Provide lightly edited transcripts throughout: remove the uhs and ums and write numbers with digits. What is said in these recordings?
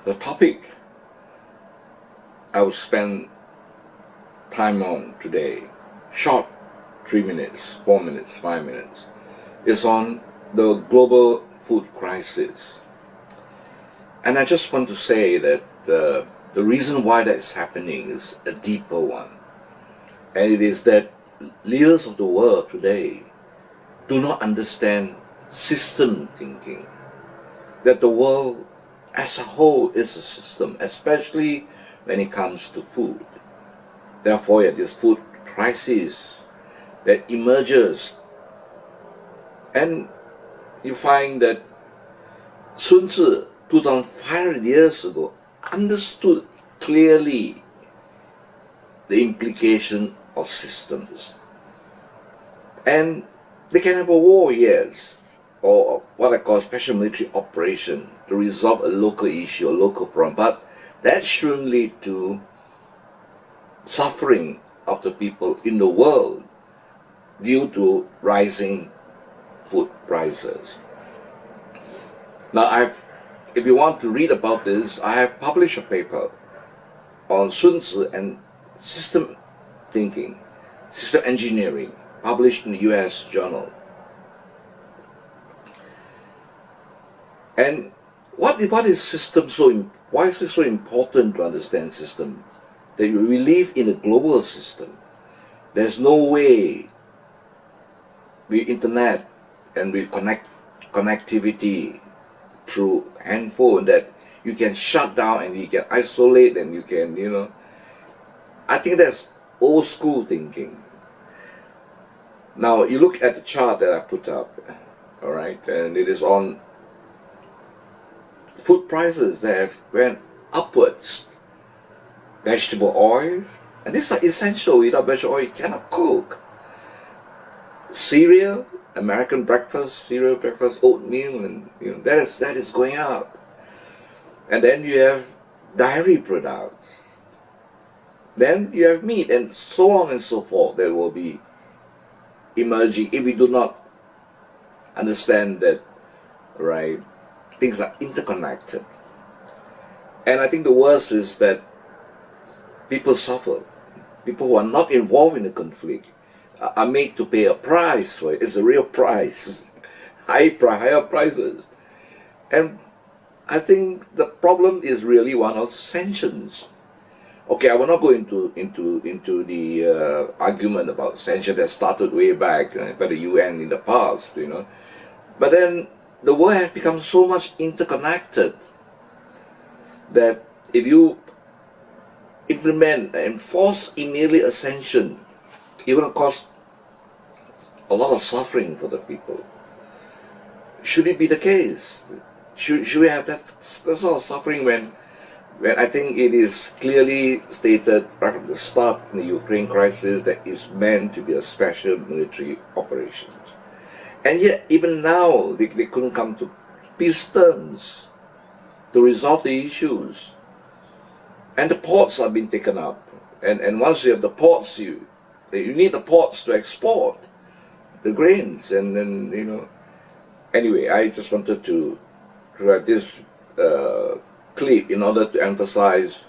The topic I will spend time on today, short 3 minutes, 4 minutes, 5 minutes, is on the global food crisis. And I just want to say that the reason why that is happening is a deeper one. And it is that leaders of the world today do not understand system thinking, that the world as a whole is a system, especially when it comes to food. Therefore, this food crisis that emerges, and you find that Sun Tzu, 2,500 years ago, understood clearly the implication of systems. And they can have a war, yes, or what I call special military operation to resolve a local issue, a local problem, but that shouldn't lead to suffering of the people in the world due to rising food prices. Now, if you want to read about this, I have published a paper on Sun Tzu and system thinking, system engineering, published in the US Journal. And what is system why is it so important to understand system? That we live in a global system. There's no way with internet and with connectivity through handphone that you can shut down and you can isolate and you can, I think that's old school thinking. Now, you look at the chart that I put up, all right, and it is on food prices that have went upwards. Vegetable oil, and these are essential. Without vegetable oil, you cannot cook. Cereal, American breakfast, cereal breakfast, oatmeal, and that is going up. And then you have dairy products. Then you have meat, and so on and so forth. That will be emerging if we do not understand that, right? Things are interconnected. And I think the worst is that people suffer. People who are not involved in the conflict are made to pay a price for it. It's a real price, higher prices. And I think the problem is really one of sanctions. Okay, I will not go into the argument about sanctions that started way back by the UN in the past, But then the world has become so much interconnected that if you implement and enforce immediate a sanction, it will cause a lot of suffering for the people. Should it be the case? Should we have that sort of suffering when I think it is clearly stated right from the start in the Ukraine crisis that it's meant to be a special military operation. And yet, even now, they couldn't come to peace terms to resolve the issues. And the ports are being taken up. And once you have the ports, you need the ports to export the grains. And then, Anyway, I just wanted to have this clip in order to emphasize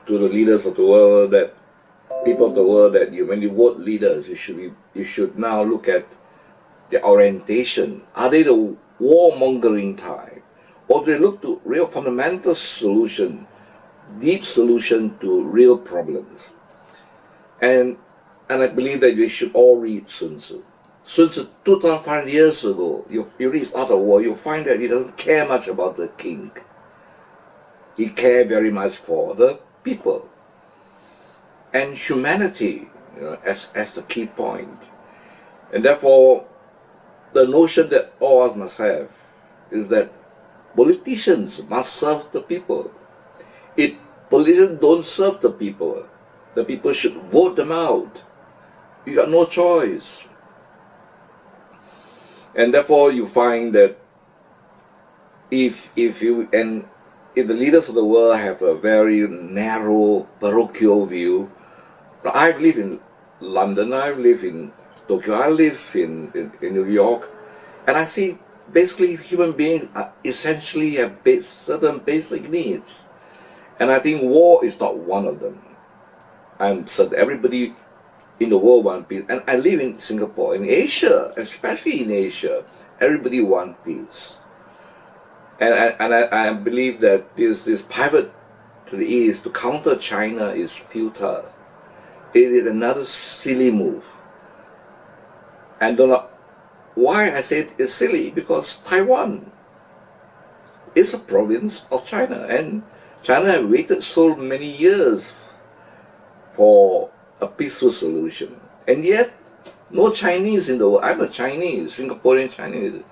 to the leaders of the world, that people of the world, that when you vote leaders, you should now look at their orientation. Are they the warmongering type? Or do they look to real fundamental solution, deep solution to real problems? And I believe that we should all read Sun Tzu. Sun Tzu, 2,500 years ago, you read his Art of War, you find that he doesn't care much about the king. He cared very much for the people and humanity, as the key point. And therefore, the notion that all of us must have is that politicians must serve the people. If politicians don't serve the people should vote them out. You got no choice. And therefore, you find that if the leaders of the world have a very narrow, parochial view. I've lived in London, I've lived in Tokyo, I live in New York, and I see basically human beings are essentially have certain basic needs. And I think war is not one of them. I'm certain everybody in the world want peace. And I live in Singapore, in Asia, especially in Asia, everybody want peace. I believe that this pivot to the east to counter China is futile. It is another silly move. And don't know why I say it's silly, because Taiwan is a province of China, and China have waited so many years for a peaceful solution. And yet, no Chinese in the world, I'm a Chinese, Singaporean Chinese,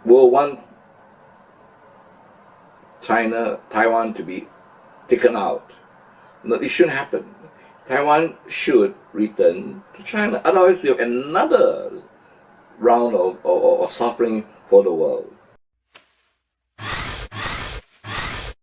will want Taiwan to be taken out. No, it shouldn't happen. Taiwan should return to China. Otherwise, we have another round of suffering for the world.